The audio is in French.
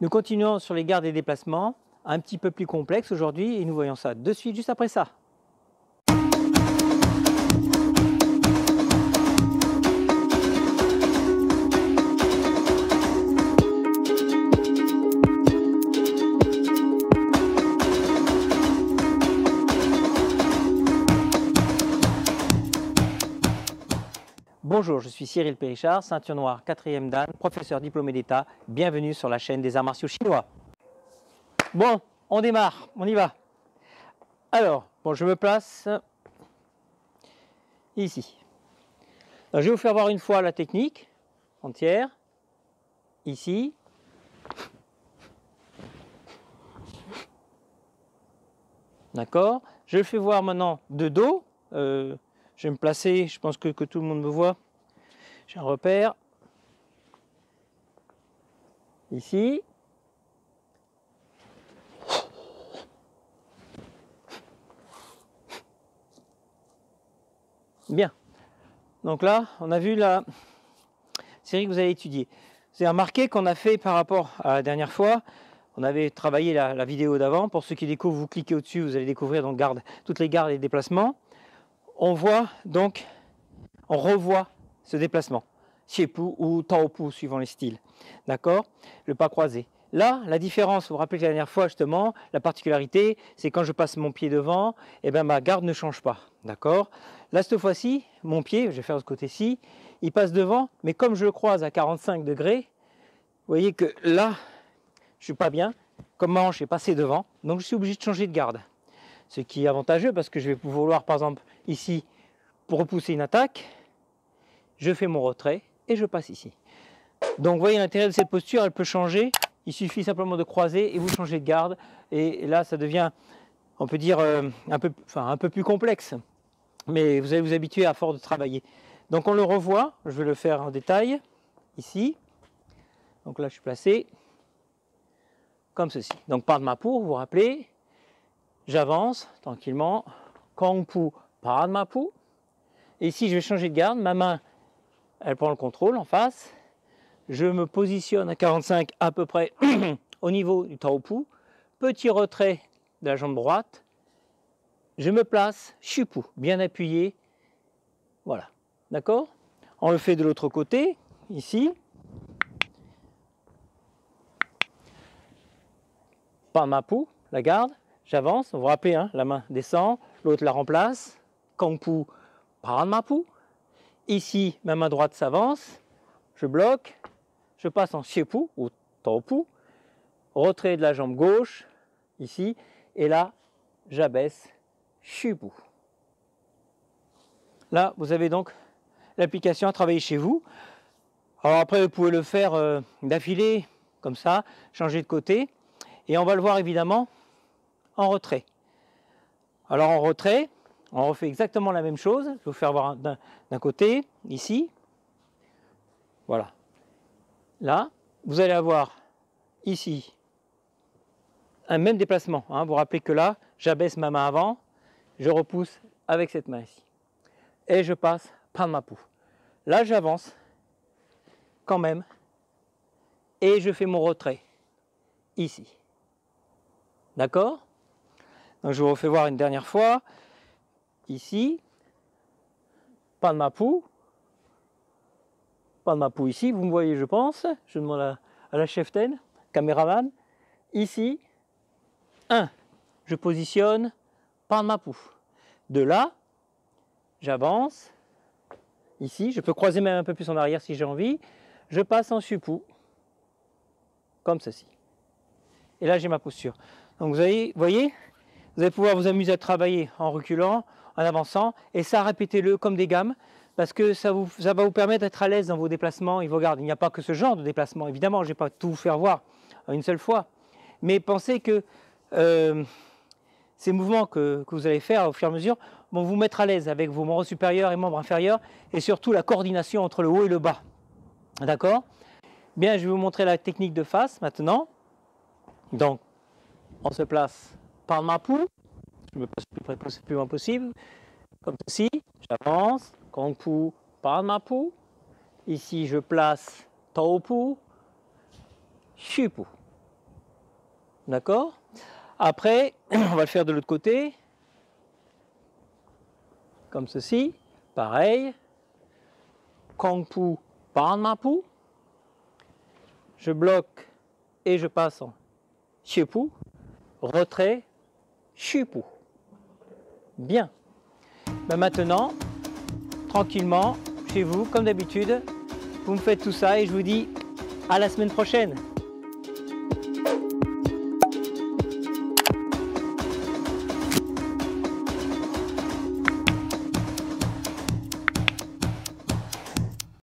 Nous continuons sur les gardes et déplacements, un petit peu plus complexe aujourd'hui, et nous voyons ça de suite, juste après ça. Bonjour, je suis Cyril Périchard, ceinture noire 4e dan, professeur diplômé d'État. Bienvenue sur la chaîne des arts martiaux chinois. Bon, on démarre, on y va. Alors, bon, je me place ici. Alors, je vais vous faire voir une fois la technique entière, ici. D'accord. Je le fais voir maintenant de dos. Je vais me placer, je pense que tout le monde me voit. J'ai un repère. Ici. Bien. Donc là, on a vu la série que vous avez étudiée. Vous avez remarqué qu'on a fait par rapport à la dernière fois, on avait travaillé la vidéo d'avant. Pour ceux qui découvrent, vous cliquez au-dessus, vous allez découvrir donc toutes les gardes et déplacements. On voit donc, on revoit ce déplacement. Xiepu ou Taopu, suivant les styles. D'accord? Le pas croisé. Là, la différence, vous vous rappelez que la dernière fois, justement, la particularité, c'est quand je passe mon pied devant, et ben ma garde ne change pas. D'accord? Là, cette fois-ci, mon pied, je vais faire de ce côté-ci, il passe devant, mais comme je le croise à 45 degrés, vous voyez que là, je ne suis pas bien, comme ma hanche est passée devant, donc je suis obligé de changer de garde. Ce qui est avantageux parce que je vais vouloir, par exemple, ici, pour repousser une attaque, je fais mon retrait et je passe ici. Donc vous voyez l'intérêt de cette posture, elle peut changer. Il suffit simplement de croiser et vous changez de garde. Et là, ça devient, on peut dire, un peu plus complexe. Mais vous allez vous habituer à force de travailler. Donc on le revoit, je vais le faire en détail, ici. Donc là, je suis placé comme ceci. Donc Padma-pu, vous vous rappelez, j'avance tranquillement. Kong-pu, Padma-pu. Et ici, je vais changer de garde. Ma main, elle prend le contrôle en face. Je me positionne à 45 à peu près au niveau du Taopu. Petit retrait de la jambe droite. Je me place, Xiepu, bien appuyé. Voilà. D'accord? On le fait de l'autre côté, ici. Padma-pu, la garde. J'avance. Vous vous rappelez, hein, la main descend, l'autre la remplace. Kong-pu, Padma-pu. Ici, ma main droite s'avance. Je bloque. Je passe en Xiepu ou Taopu, retrait de la jambe gauche, ici, et là, j'abaisse Xiepu. Là, vous avez donc l'application à travailler chez vous. Alors après, vous pouvez le faire d'affilée, comme ça, changer de côté, et on va le voir évidemment en retrait. Alors en retrait, on refait exactement la même chose. Je vais vous faire voir d'un côté, ici, voilà. Là, vous allez avoir ici un même déplacement. Hein. Vous vous rappelez que là, j'abaisse ma main avant, je repousse avec cette main ici. Et je passe Padma-pu. Là, j'avance quand même et je fais mon retrait ici. D'accord? Donc je vous refais voir une dernière fois. Ici, Padma-pu. Padma-pu ici, vous me voyez, je pense. Je demande à la cheftaine, caméraman. Ici, 1, je positionne Padma-pu. De là, j'avance. Ici, je peux croiser même un peu plus en arrière si j'ai envie. Je passe en Xiepu, comme ceci. Et là, j'ai ma posture. Donc vous voyez, vous allez pouvoir vous amuser à travailler en reculant, en avançant, et ça, répétez-le comme des gammes, parce que ça va vous permettre d'être à l'aise dans vos déplacements et vos gardes. Il n'y a pas que ce genre de déplacement, évidemment, je ne vais pas tout vous faire voir une seule fois, mais pensez que ces mouvements que vous allez faire au fur et à mesure vont vous mettre à l'aise avec vos membres supérieurs et membres inférieurs, et surtout la coordination entre le haut et le bas. D'accord? Bien, je vais vous montrer la technique de face maintenant. Donc, on se place Padma-pu, je me place le plus loin possible, comme ceci, j'avance, Kong-pu, Padma-pu, ici je place Taopu, Xiepu. D'accord? Après, on va le faire de l'autre côté. Comme ceci. Pareil. Kong Pu, Pan Ma Pu. Je bloque et je passe en Xie Pu. Retrait, Xu Pu. Bien. Ben maintenant, tranquillement, chez vous, comme d'habitude, vous me faites tout ça et je vous dis à la semaine prochaine.